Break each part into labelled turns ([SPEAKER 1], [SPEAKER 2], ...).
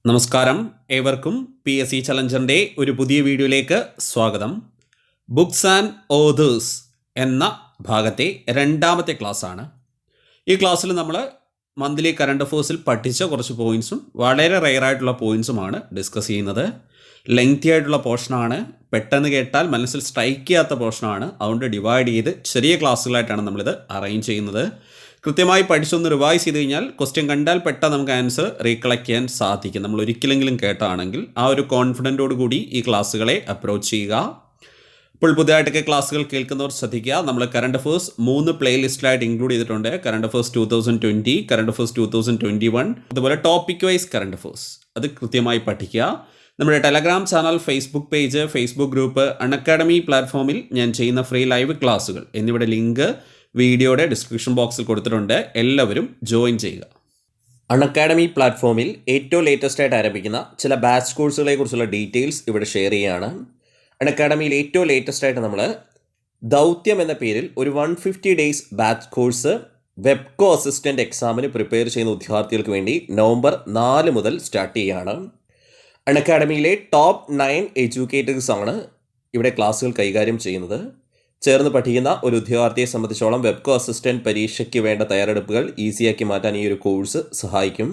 [SPEAKER 1] നമസ്കാരം, ഏവർക്കും PSC ചലഞ്ചറിൻ്റെ ഒരു പുതിയ വീഡിയോയിലേക്ക് സ്വാഗതം. ബുക്സ് ആൻഡ് ഓതേഴ്സ് എന്ന ഭാഗത്തെ രണ്ടാമത്തെ ക്ലാസ്സാണ്. ഈ ക്ലാസ്സിൽ നമ്മൾ മന്ത്ലി കറണ്ട് അഫേഴ്സിൽ പഠിച്ച കുറച്ച് പോയിൻറ്സും വളരെ റെയറായിട്ടുള്ള പോയിൻറ്സുമാണ് ഡിസ്കസ് ചെയ്യുന്നത്. ലെങ്തി ആയിട്ടുള്ള പോർഷനാണ്, പെട്ടെന്ന് കേട്ടാൽ മനസ്സിൽ സ്ട്രൈക്ക് ചെയ്യാത്ത പോർഷനാണ്. അതുകൊണ്ട് ഡിവൈഡ് ചെയ്ത് ചെറിയ ക്ലാസ്സുകളായിട്ടാണ് നമ്മളിത് അറേഞ്ച് ചെയ്യുന്നത്. കൃത്യമായി പഠിച്ചൊന്ന് റിവൈസ് ചെയ്ത് കഴിഞ്ഞാൽ ക്വസ്റ്റ്യൻ കണ്ടാൽ പെട്ടെന്ന് നമുക്ക് ആൻസർ റീകളക്ട് ചെയ്യാൻ സാധിക്കും. നമ്മൾ ഒരിക്കലെങ്കിലും കേട്ടാണെങ്കിൽ ആ ഒരു കോൺഫിഡൻറ്റോട് കൂടി ഈ ക്ലാസ്സുകളെ അപ്രോച്ച് ചെയ്യുക. ഇപ്പോൾ പുതിയതായിട്ടൊക്കെ ക്ലാസ്സുകൾ കേൾക്കുന്നവർ ശ്രദ്ധിക്കുക. നമ്മൾ കറണ്ട് അഫേഴ്സ് 3 പ്ലേലിസ്റ്റിലായിട്ട് ഇൻക്ലൂഡ് ചെയ്തിട്ടുണ്ട്. കറണ്ട് അഫേഴ്സ് 2020, കറണ്ട് അഫേഴ്സ് 2021, അതുപോലെ ടോപ്പിക് വൈസ് കറണ്ട് അഫേഴ്സ്. അത് കൃത്യമായി പഠിക്കുക. നമ്മുടെ Telegram channel, Facebook page, Facebook group, Unacademy പ്ലാറ്റ്ഫോമിൽ ഞാൻ ചെയ്യുന്ന ഫ്രീ ലൈവ് ക്ലാസ്സുകൾ എന്നിവയുടെ ലിങ്ക് വീഡിയോയുടെ ഡിസ്ക്രിപ്ഷൻ ബോക്സിൽ കൊടുത്തിട്ടുണ്ട്. എല്ലാവരും ജോയിൻ ചെയ്യുക. അൺഅക്കാഡമി പ്ലാറ്റ്ഫോമിൽ ഏറ്റവും ലേറ്റസ്റ്റ് ആയിട്ട് ആരംഭിക്കുന്ന ചില ബാച്ച് കോഴ്സുകളെ കുറിച്ചുള്ള ഡീറ്റെയിൽസ് ഇവിടെ ഷെയർ ചെയ്യുകയാണ്. അൺഅക്കാഡമിയിൽ ഏറ്റവും ലേറ്റസ്റ്റ് ആയിട്ട് നമ്മൾ ദൗത്യം എന്ന പേരിൽ ഒരു 150 ഡേയ്സ് ബാച്ച് കോഴ്സ് വെബ്കോ അസിസ്റ്റൻ്റ് എക്സാമിന് പ്രിപ്പയർ ചെയ്യുന്ന വിദ്യാർത്ഥികൾക്ക് വേണ്ടി നവംബർ 4 മുതൽ സ്റ്റാർട്ട് ചെയ്യുകയാണ്. അൺഅക്കാഡമിയിലെ ടോപ്പ് 9 എഡ്യൂക്കേറ്റേഴ്സ് ആണ് ഇവിടെ ക്ലാസ്സുകൾ കൈകാര്യം ചെയ്യുന്നത്. ചേർന്ന് പഠിക്കുന്ന ഒരു ഉദ്യോഗാർത്ഥിയെ സംബന്ധിച്ചോളം വെബ്കോ അസിസ്റ്റൻറ്റ് പരീക്ഷയ്ക്ക് വേണ്ട തയ്യാറെടുപ്പുകൾ ഈസിയാക്കി മാറ്റാൻ ഈ ഒരു കോഴ്സ് സഹായിക്കും.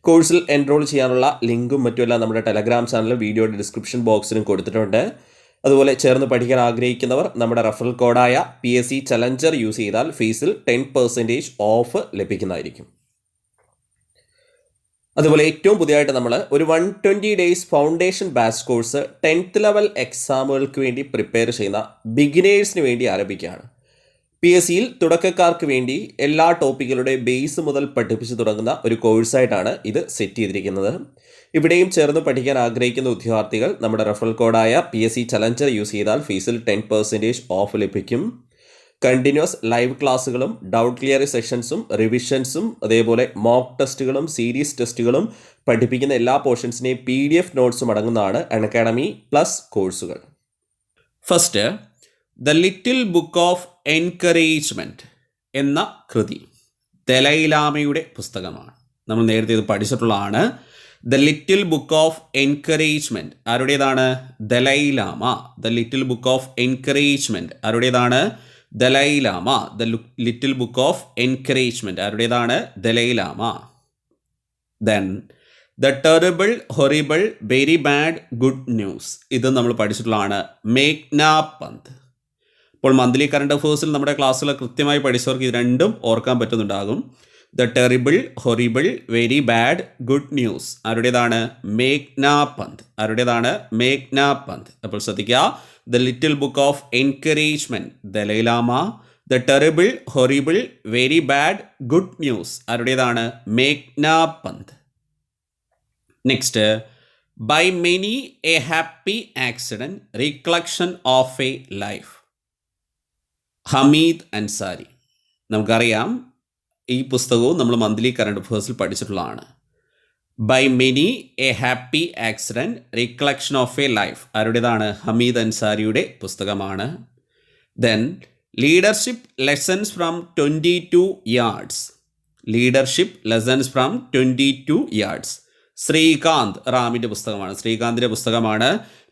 [SPEAKER 1] കോഴ്സിൽ എൻറോൾ ചെയ്യാനുള്ള ലിങ്കും മറ്റുമെല്ലാം നമ്മുടെ ടെലഗ്രാം ചാനലിൽ വീഡിയോയുടെ ഡിസ്ക്രിപ്ഷൻ ബോക്സിലും കൊടുത്തിട്ടുണ്ട്. അതുപോലെ ചേർന്ന് പഠിക്കാൻ ആഗ്രഹിക്കുന്നവർ നമ്മുടെ റഫറൽ കോഡായ PSC ചലഞ്ചർ യൂസ് ചെയ്താൽ ഫീസിൽ 10% ഓഫ് ലഭിക്കുന്നതായിരിക്കും. അതുപോലെ ഏറ്റവും പുതിയതായിട്ട് നമ്മൾ ഒരു 120 days foundation batch course 10th level എക്സാമുകൾക്ക് വേണ്ടി പ്രിപ്പയർ ചെയ്യുന്ന ബിഗിനേഴ്സിന് വേണ്ടി ആരംഭിക്കുകയാണ്. PSCയിൽ തുടക്കക്കാർക്ക് വേണ്ടി എല്ലാ ടോപ്പിക്കുകളുടെ ബേസ് മുതൽ പഠിപ്പിച്ച് തുടങ്ങുന്ന ഒരു കോഴ്സായിട്ടാണ് ഇത് സെറ്റ് ചെയ്തിരിക്കുന്നത്. ഇവിടെയും ചേർന്ന് പഠിക്കാൻ ആഗ്രഹിക്കുന്ന ഉദ്യോഗാർത്ഥികൾ നമ്മുടെ റഫറൽ കോഡായ PSC ചലഞ്ചർ യൂസ് ചെയ്താൽ ഫീസിൽ 10% ഓഫ് ലഭിക്കും. കണ്ടിന്യൂസ് ലൈവ് ക്ലാസ്സുകളും ഡൗട്ട് ക്ലിയർ സെഷൻസും റിവിഷൻസും അതേപോലെ മോക്ക് ടെസ്റ്റുകളും സീരീസ് ടെസ്റ്റുകളും പഠിപ്പിക്കുന്ന എല്ലാ പോർഷൻസിനെയും PDF നോട്ട്സും അടങ്ങുന്നതാണ് അൺഅക്കാഡമി പ്ലസ് കോഴ്സുകൾ. First, the little book of encouragement എന്ന കൃതി ദലൈലാമയുടെ പുസ്തകമാണ്. നമ്മൾ നേരത്തെ ഇത് പഠിച്ചിട്ടുള്ളതാണ്. The little book of encouragement ആരുടേതാണ്? Dalai Lama. The little book of encouragement ആരുടേതാണ്? Dalai Lama. The little book of encouragement ആരുടേതാണ്? Dalai Lama. Then the terrible horrible very bad good news, ഇത് നമ്മൾ പഠിച്ചിട്ടുള്ളതാണ്. മേഘ്നാ പന്ത്. ഇപ്പോൾ മന്ത്ലി കറണ്ട് അഫേഴ്സിൽ നമ്മുടെ ക്ലാസ്സുകൾ കൃത്യമായി പഠിച്ചവർക്ക് ഇത് രണ്ടും ഓർക്കാൻ പറ്റുന്നുണ്ടാകും. The terrible horrible very bad good news ആരുടേതാണ്? മേഘ്നാ പന്ത്. ആരുടേതാണ്? മേഘ്നാ പന്ത്. അപ്പോൾ ശ്രദ്ധിക്കുക. The little book of encouragement Dalai Lama. The terrible horrible very bad good news ആരുടേതാണ്? മേഘ്നാ Pant. Next, by many a happy accident recollection of a life, Hamid Ansari. നമുക്കറിയാം, ഈ പുസ്തകവും നമ്മൾ മന്ത്ലി കറണ്ട് അഫേഴ്സിൽ പഠിച്ചിട്ടുള്ളതാണ്. By many a happy accident recollection of a life ആരുടേതാണ്? ഹമീദ് അൻസാരിയുടെ പുസ്തകമാണ്. Then leadership lessons from 22 yards. Leadership lessons from 22 yards Srikanth റാമിൻ്റെ പുസ്തകമാണ്. ശ്രീകാന്തിൻ്റെ പുസ്തകമാണ്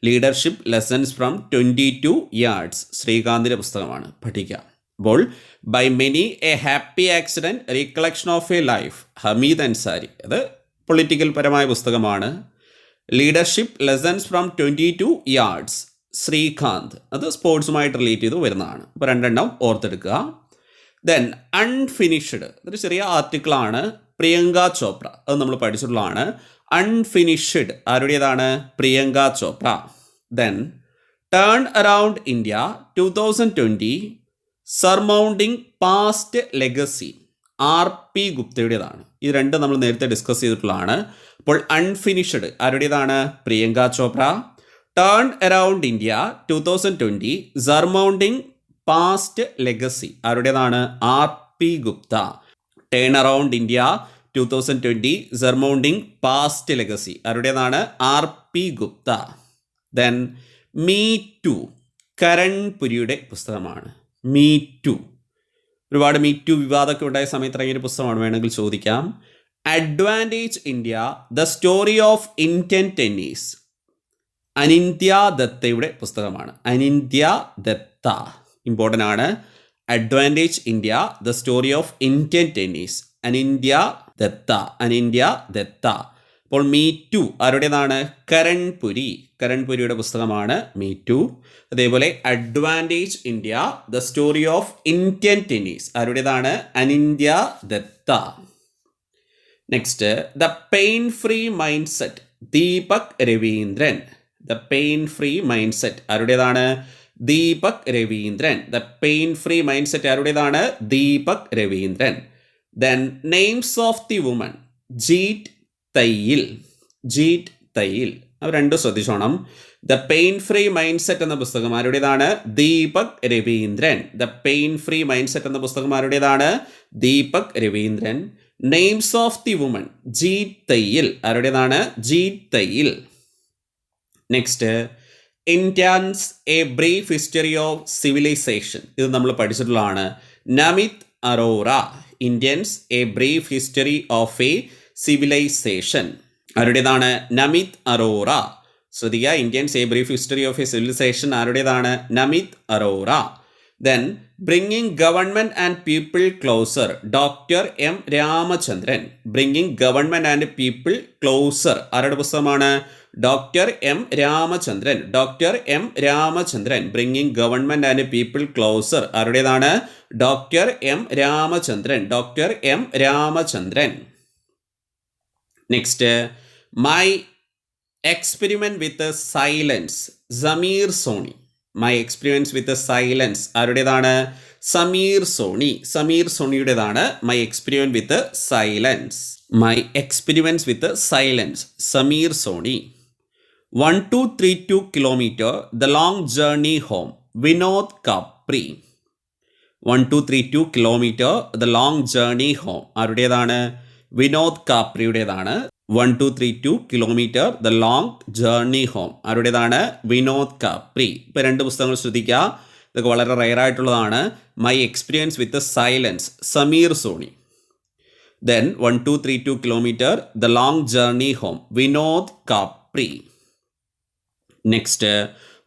[SPEAKER 1] ലീഡർഷിപ്പ് ലെസൺസ് ഫ്രം 22 yards. ശ്രീകാന്തിൻ്റെ പുസ്തകമാണ്, പഠിക്കുക. അപ്പോൾ by many a happy accident recollection of a life, Hamid Ansari, അത് പൊളിറ്റിക്കൽ പരമായ പുസ്തകമാണ്. Leadership lessons from 22 yards Srikanth, അത് സ്പോർട്സുമായിട്ട് റിലേറ്റ് ചെയ്ത് വരുന്നതാണ്. അപ്പോൾ 2 ഓർത്തെടുക്കുക. ദെൻ അൺഫിനിഷ്ഡ്, അതൊരു ചെറിയ ആർട്ടിക്കിളാണ്. പ്രിയങ്ക ചോപ്ര, അത് നമ്മൾ പഠിച്ചിട്ടുള്ളതാണ്. അൺഫിനിഷ്ഡ് ആരുടേതാണ്? Priyanka Chopra. Then turn around India 2020 surmounting past legacy, RP ഗുപ്തയുടേതാണ്. ഇത് രണ്ടും നമ്മൾ നേരത്തെ ഡിസ്കസ് ചെയ്തിട്ടുള്ളതാണ്. അപ്പോൾ അൺഫിനിഷ്ഡ് ആരുടേതാണ്? Priyanka Chopra. Turn around India 2020 surmounting past legacy ആരുടേതാണ്? RP Gupta. Turn around India 2020 surmounting past legacy ആരുടേതാണ്? RP Gupta. Then me too, Karan പുരിയുടെ പുസ്തകമാണ്. മീ ടു, ഒരുപാട് മീ ടു വിവാദമൊക്കെ ഉണ്ടായ സമയത്ത് ഇറങ്ങിയൊരു പുസ്തകമാണ്, വേണമെങ്കിൽ ചോദിക്കാം. Advantage India the story of Indian tennis Anindya ദത്തയുടെ പുസ്തകമാണ്. അനിന്ത്യ ദത്ത ഇമ്പോർട്ടൻ്റ് ആണ്. Advantage India the story of Indian tennis Anindya Datta. Anindya Datta. അപ്പോൾ മീ ടു ആരുടേതാണ്? കരൺപുരിയുടെ പുസ്തകമാണ് മീ ടു. അതേപോലെ advantage India the story of Indian tennis ആരുടേതാണ്? Anindya Datta. Next the pain free mindset Deepak Ravindran. The pain free mindset ആരുടേതാണ്? Deepak Ravindran. The pain free mindset ആരുടേതാണ്? Deepak Ravindran. Then names of the woman Jeet Thayyil. അവ രണ്ടും ശ്രദ്ധിച്ചോണം. The pain free mindset എന്ന പുസ്തകം ആരുടേതാണ്? Deepak Ravindran. The pain free mindset എന്ന പുസ്തകം ആരുടേതാണ്? Deepak Ravindran. Names of the woman Jeet Thayil ആരുടേതാണ്? Jeet Thayil. Next Indians a brief history of civilisation. ഇത് നമ്മൾ പഠിച്ചിട്ടുള്ളതാണ്. Namit Arora. Indians a brief history of a civilisation ആരുടേതാണ്? നമിത് അറോറ. ശ്രദ്ധിക്കുക, Indians a brief history of a civilisation ആരുടേതാണ്? Namit Arora. Then bringing government and people closer doctor M Ramachandran. Bringing government and people closer ആരുടെ പുസ്തകമാണ്? Doctor M Ramachandran. Doctor M Ramachandran. Bringing government and people closer ആരുടേതാണ്? Doctor M Ramachandran. Doctor M Ramachandran. Next my experiment with silence Sameer Soni. My experience with silence ആരുടേതാണ്? സമീർ സോണി. സമീർ സോണിയുടേതാണ് my experiment with silence. My experiments with silence Sameer Soni. 1232 kilometre the long journey home Vinod Kapri. 1232 kilometre the long journey home ആരുടേതാണ്? വിനോദ് കാപ്രിയുടേതാണ്. 1232 kilometre the long journey home ആരുടേതാണ്? വിനോദ് കാപ്രി. ഇപ്പോൾ രണ്ട് പുസ്തകങ്ങൾ ശ്രദ്ധിക്കുക, ഇതൊക്കെ വളരെ റയറായിട്ടുള്ളതാണ്. My experience with silence Sameer Soni. Then 1232 kilometre the long journey home Vinod Kapri. Next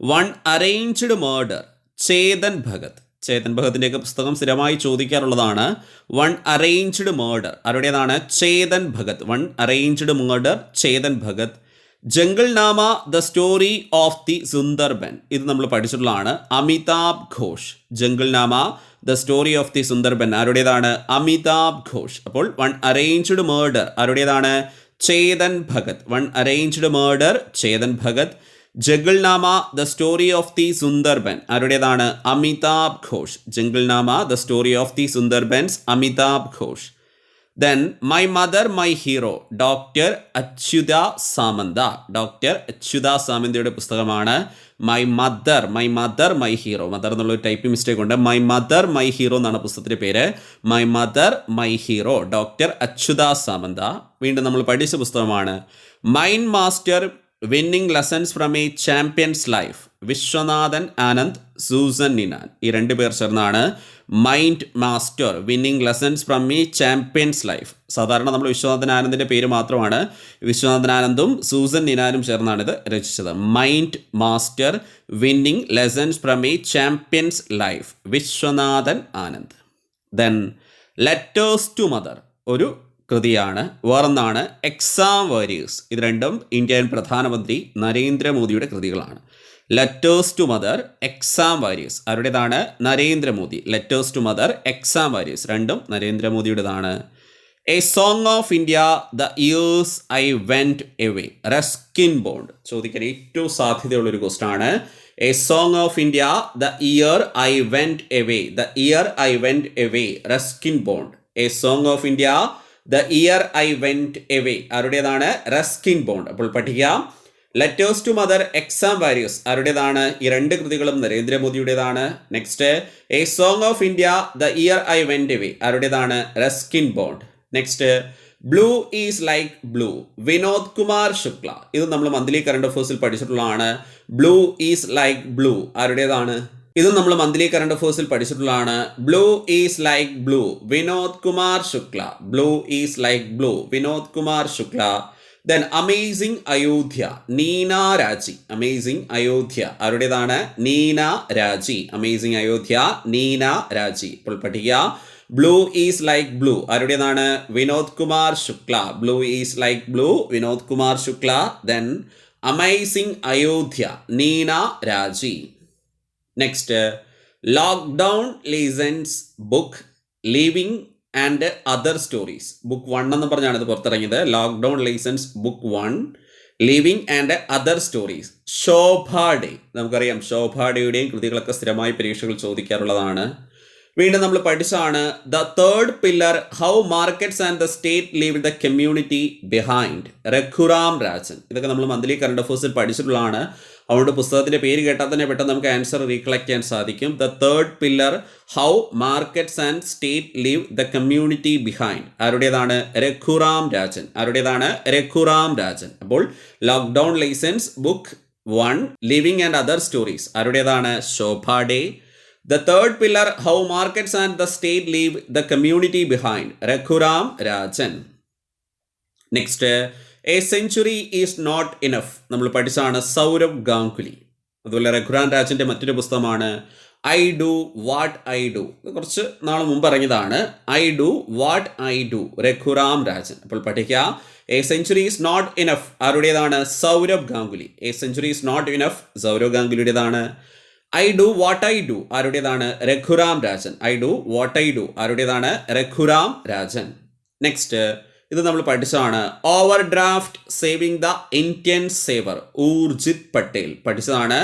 [SPEAKER 1] one arranged murder Chetan Bhagat. Chetan ഭഗത്തിൻ്റെയൊക്കെ പുസ്തകം സ്ഥിരമായി ചോദിക്കാറുള്ളതാണ്. വൺ അറേഞ്ച്ഡ് മർഡർ ആരുടേതാണ്? Chetan Bhagat. One arranged murder Chetan Bhagat. Jungle Nama the story of the Sundarban. ഇത് നമ്മൾ പഠിച്ചിട്ടുള്ളതാണ്. Amitav Ghosh. Jungle Nama the story of the Sundarban ആരുടേതാണ്? അമിതാഭ് ഘോഷ്. അപ്പോൾ വൺ അറേഞ്ച്ഡ് മർഡർ ആരുടേതാണ്? Chetan Bhagat. One arranged murder Chetan Bhagat. Jungle Nama the story of the Sundarban ആരുടേതാണ്? Amitav Ghosh. Jungle Nama the story of the Sundarbans Amitav Ghosh. Then my mother my hero doctor Achyuta Samanta. Doctor Achyuta സാമന്തയുടെ പുസ്തകമാണ് my mother my hero. Mother എന്നുള്ളൊരു typing mistake ഉണ്ട്. My mother my hero എന്നാണ് പുസ്തകത്തിൻ്റെ പേര്. My mother my hero doctor Achyuta Samanta. വീണ്ടും നമ്മൾ പഠിച്ച പുസ്തകമാണ് mind master winning lessons from a champion's life Viswanathan Anand Susan Ninan. ഈ രണ്ട് പേർ ചേർന്നാണ് mind master winning lessons from a champion's life. സാധാരണ നമ്മൾ വിശ്വനാഥൻ ആനന്ദിൻ്റെ പേര് മാത്രമാണ്. വിശ്വനാഥൻ ആനന്ദും സൂസൻ നിനാനും ചേർന്നാണ് ഇത് രചിച്ചത്. Mind master winning lessons from a champion's life Viswanathan Anand. Then letters to mother ഒരു കൃതിയാണ്. വേറൊന്നാണ് എക്സാം വാരിയേഴ്സ്. ഇത് രണ്ടും ഇന്ത്യൻ പ്രധാനമന്ത്രി നരേന്ദ്രമോദിയുടെ കൃതികളാണ്. Letters to mother, exam warriors ആരുടേതാണ്? Narendra Modi. Letters to mother, exam warriors രണ്ടും നരേന്ദ്രമോദിയുടേതാണ്. A song of India the years I went away Ruskin Bond. ചോദിക്കാൻ ഏറ്റവും സാധ്യതയുള്ളൊരു ക്വസ്റ്റ്യൻ ആണ്. A song of India the year I went away. The year I went away Ruskin Bond. A song of India the year I went away ആരുടേതാണ്? Ruskin Bond. അപ്പോൾ പഠിക്കാം. Letters to mother, exam warriors ആരുടേതാണ്? ഈ രണ്ട് കൃതികളും നരേന്ദ്രമോദിയുടേതാണ്. Next a song of India the year I went away ആരുടേതാണ്? Ruskin Bond. Next blue is like blue Vinod Kumar Shukla. ഇത് നമ്മൾ മന്ത്ലി കറണ്ട് അഫേഴ്സിൽ പഠിച്ചിട്ടുള്ളതാണ്. ബ്ലൂ ഈസ് ലൈക്ക് ബ്ലൂ ആരുടേതാണ്? ഇതും നമ്മൾ മന്ത്ലി കറണ്ട് അഫേഴ്സിൽ പഠിച്ചിട്ടുള്ളതാണ്. Blue is like blue, Vinod Kumar Shukla. Blue is like blue, Vinod Kumar Shukla. Then amazing Ayodhya, Neena Raji. Amazing Ayodhya ആരുടേതാണ്? നീന രാജി. അമേസിംഗ് അയോധ്യ, നീന രാജി. ഇപ്പോൾ പഠിക്കുക. ബ്ലൂ ഈസ് ലൈക്ക് ബ്ലൂ ആരുടേതാണ്? Vinod Kumar Shukla. Blue is like blue, Vinod Kumar Shukla. Then amazing Ayodhya, Neena Raji. Next, lockdown lessons book living and other stories. Book 1 എന്ന് പറഞ്ഞാണ് ഇത് പുറത്തിറങ്ങിയത്. Lockdown lessons book 1 living and other stories. Shobhaa De, നമുക്കറിയാം ശോഭ ഡേയുടെയും കൃതികളൊക്കെ സ്ഥിരമായി പരീക്ഷകൾ ചോദിക്കാറുള്ളതാണ്. വീണ്ടും നമ്മൾ പഠിച്ചാണ് the third pillar, how markets and the state leave the community behind. Raghuram Rajan. ഇതൊക്കെ നമ്മൾ മന്ത്ലി കറണ്ട് അഫേഴ്സിൽ പഠിച്ചിട്ടുള്ളതാണ്. അതുകൊണ്ട് പുസ്തകത്തിൻ്റെ പേര് കേട്ടാൽ തന്നെ പെട്ടെന്ന് നമുക്ക് ആൻസർ റീകളക്ട് ചെയ്യാൻ സാധിക്കും. The third pillar, how markets and state leave the community behind. ആരുടേതാണ്? രഘുറാം രാജൻ. ആരുടേതാണ്? രഘുറാം രാജൻ. അപ്പോൾ lockdown liaisons book 1 living and other stories ആരുടേതാണ്? Shobhaa De. The third pillar, how markets and the state leave the community behind. Raghuram Rajan. Next, a century is not enough. നമ്മൾ പഠിച്ചാണ് സൗരഭ് ഗാംഗുലി. അതുപോലെ രഘുറാം രാജൻ്റെ മറ്റൊരു പുസ്തകമാണ് I do what I do. കുറച്ച് നാൾ മുമ്പ് ഇറങ്ങിയതാണ്. I do what I do, Raghuram Rajan. അപ്പോൾ പഠിക്കുക. A century is not enough ആരുടേതാണ്? Sourav Ganguly. A century is not enough Sourav ഗാംഗുലിയുടേതാണ്. I do what I do ആരുടേതാണ്? Raghuram Rajan. I do what I do ആരുടേതാണ്? രഘുറാം രാജൻ. നെക്സ്റ്റ്, ഇത് നമ്മൾ പഠിച്ചതാണ് overdraft saving the Indian saver, Urjit Patel. പഠിച്ചതാണ്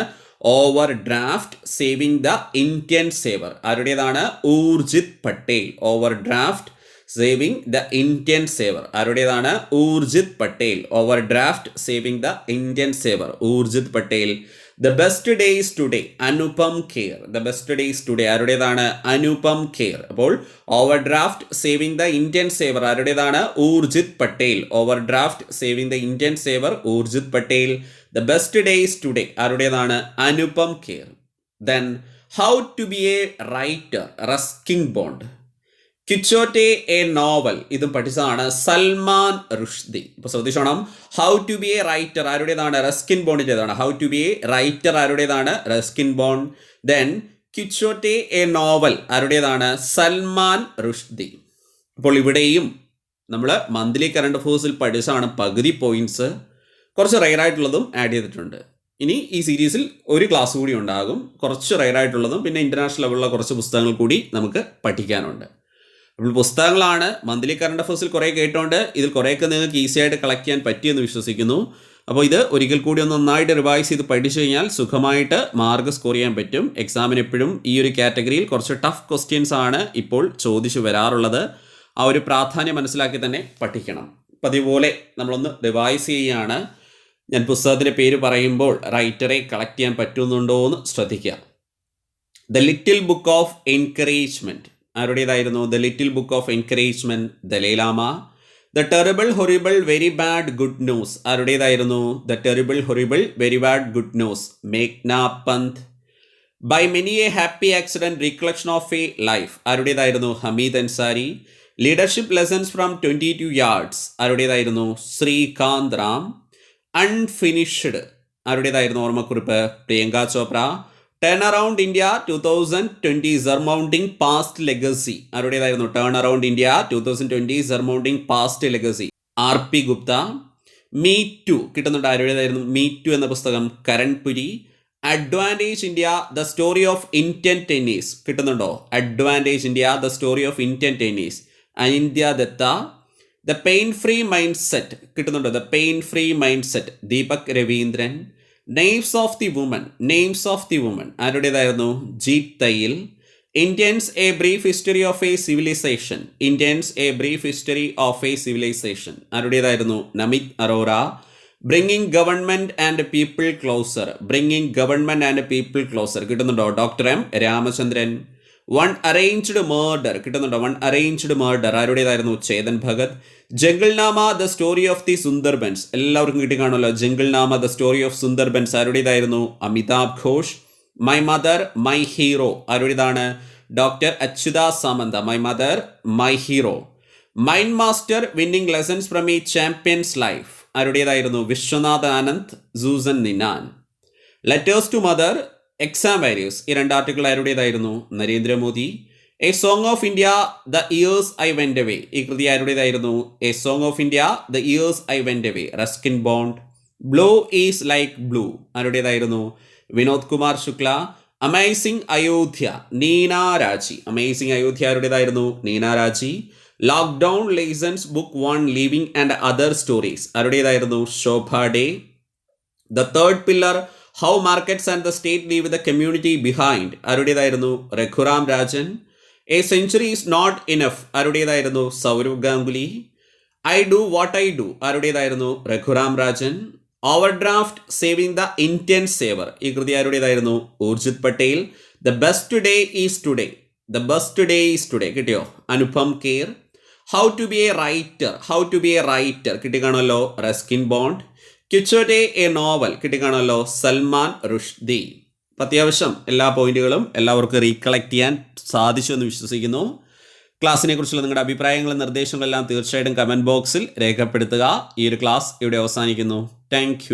[SPEAKER 1] overdraft saving the Indian saver ആരുടേതാണ്? Urjit Patel. Overdraft saving the Indian saver ആരുടേതാണ്? Urjit Patel. Overdraft saving the Indian saver, Urjit Patel. The best days today, Anupam Kher. The best days today ആരുടേതാണ്? അനുപം ഖേർ. അപ്പോൾ overdraft saving the Indian saver ആരുടേതാണ്? Urjit Patel. Overdraft saving the Indian saver, Urjit Patel. The best days today ആരുടേതാണ്? Anupam Kher. Then how to be a writer, Ruskin Bond. Quichotte a novel, ഇതും പഠിച്ചതാണ് സൽമാൻ റുഷ്ദി. ഇപ്പോൾ ശ്രദ്ധിച്ചോണം. How to be a writer ആരുടേതാണ്? Ruskin ബോണ്ടിൻ്റെതാണ്. How to be a writer ആരുടേതാണ്? Ruskin Bond. Then Quichotte a novel ആരുടേതാണ്? സൽമാൻ റുഷ്ദി. അപ്പോൾ ഇവിടെയും നമ്മൾ മന്ത്ലി കറണ്ട് അഫേഴ്സിൽ പഠിച്ചാണ് പകുതി പോയിന്റ്സ്. കുറച്ച് റെയറായിട്ടുള്ളതും ആഡ് ചെയ്തിട്ടുണ്ട്. ഇനി ഈ സീരീസിൽ ഒരു ക്ലാസ് കൂടി ഉണ്ടാകും. കുറച്ച് റെയറായിട്ടുള്ളതും പിന്നെ ഇൻ്റർനാഷണൽ ലെവലിലുള്ള കുറച്ച് പുസ്തകങ്ങൾ കൂടി നമുക്ക് പഠിക്കാനുണ്ട്. അപ്പോൾ പുസ്തകങ്ങളാണ് മന്ത്ലി കറണ്ട് അഫേഴ്സിൽ കുറേ കേട്ടോണ്ട് ഇതിൽ കുറേയൊക്കെ നിങ്ങൾക്ക് ഈസി ആയിട്ട് കളക്ട് ചെയ്യാൻ പറ്റിയെന്ന് വിശ്വസിക്കുന്നു. അപ്പോൾ ഇത് ഒരിക്കൽ കൂടി ഒന്ന് നന്നായിട്ട് റിവൈസ് ചെയ്ത് പഠിച്ചു കഴിഞ്ഞാൽ സുഖമായിട്ട് മാർക്ക് സ്കോർ ചെയ്യാൻ പറ്റും. എക്സാമിന് എപ്പോഴും ഈ ഒരു കാറ്റഗറിയിൽ കുറച്ച് ടഫ് ക്വസ്റ്റ്യൻസ് ആണ് ഇപ്പോൾ ചോദിച്ചു വരാറുള്ളത്. ആ ഒരു പ്രാധാന്യം മനസ്സിലാക്കി തന്നെ പഠിക്കണം. അപ്പോൾ അതുപോലെ നമ്മളൊന്ന് റിവൈസ് ചെയ്യുകയാണ്. ഞാൻ പുസ്തകത്തിൻ്റെ പേര് പറയുമ്പോൾ റൈറ്ററെ കളക്ട് ചെയ്യാൻ പറ്റുന്നുണ്ടോ എന്ന് ശ്രദ്ധിക്കുക. The little book of encouragement ആരുടേതായിരുന്നു? The little book of encouragement, Dalai Lama. The terrible horrible very bad good news ആരുടേതായിരുന്നു? The terrible horrible very bad good news, മേഘ്ന Pant. By many a happy accident recollection of a life ആരുടേതായിരുന്നു? Hamid Ansari. Leadership lessons from 22 yards ആരുടേതായിരുന്നു? Srikanth Ram. Unfinished ആരുടേതായിരുന്നു ഓർമ്മക്കുറിപ്പ്? Priyanka Chopra. Turn around India 2020 surmounting past legacy ആരുടേതായിരുന്നു? Turn around India 2020 surmounting past legacy, R P Gupta. Me too കിട്ടുന്നുണ്ട്. ആരുടേതായിരുന്നു? Me too എന്ന പുസ്തകം Karan Puri. Advantage India the story of Indian tennis കിട്ടുന്നുണ്ടോ? Advantage India the story of Indian tennis, Anindya Datta. The pain free mindset കിട്ടുന്നുണ്ടോ? The pain free mindset, Deepak Ravindran. Names of the woman, names of the woman ആരുടേതായിരുന്നു? Jeet Thayil. Indians a brief history of a civilisation, Indians a brief history of a civilisation ആരുടേതായിരുന്നു? Namit Arora. Bringing government and people closer, bringing government and people closer കിട്ടുന്നുണ്ടോ? Doctor M Ramachandran. One arranged murder കിട്ടുന്നുണ്ടോ? One arranged murder ആരുടേതായിരുന്നു? Chetan Bhagat. Junglenama the story of the Sundarbans എല്ലാവർക്കും കിട്ടി കാണുമല്ലോ. Junglenama the story of Sundarbans ആരുടേതായിരുന്നു? Amitav Ghosh. My mother my hero ആരുടേതാണ്? Doctor Achyuta Samanta. My mother my hero. Mind master winning lessons from a champion's life ആരുടേതായിരുന്നു? Viswanath Anand, Susan നിനാൻ. Letters to mother, exam warriors ഈ രണ്ട് article ആരുടേതായിരുന്നു? Narendra Modi. A song of India, the years I went away ഈ കൃതി ആരുടേതായിരുന്നു? A song of India, the years I went away, Ruskin Bond. Blue is like blue ആരുടേതായിരുന്നു? Vinod Kumar Shukla. Amazing Ayodhya, Neena Raji. Amazing Ayodhya ആരുടേതായിരുന്നു? Neena Raji. Lockdown lessons book 1 living and other stories ആരുടേതായിരുന്നു? Shobhaa De. The third pillar, how markets and the state leave the community behind ആരുടേതായിരുന്നു? Raghuram Rajan. A century is not enough ആരുടേതായിരുന്നു? Sourav Ganguly. I do what I do ആരുടേതായിരുന്നു? Raghuram Rajan. Overdraft saving the Indian saver ഈ കൃതി ആരുടേതായിരുന്നു? Urjit Patel. The best day is today, the best day is today കിട്ടിയോ? Anupam Kher. How to be a writer, how to be a writer കിട്ടിക്കാണല്ലോ? Ruskin Bond. Quichotte a novel കിട്ടിക്കാണല്ലോ? സൽമാൻ റുഷ്ദി. അത്യാവശ്യം എല്ലാ പോയിന്റുകളും എല്ലാവർക്കും റീകളക്ട് ചെയ്യാൻ സാധിച്ചു എന്ന് വിശ്വസിക്കുന്നു. ക്ലാസ്സിനെ കുറിച്ചുള്ള നിങ്ങളുടെ അഭിപ്രായങ്ങളും നിർദ്ദേശങ്ങളെല്ലാം തീർച്ചയായിട്ടും കമൻറ്റ് ബോക്സിൽ രേഖപ്പെടുത്തുക. ഈ ഒരു ക്ലാസ് ഇവിടെ അവസാനിക്കുന്നു. താങ്ക്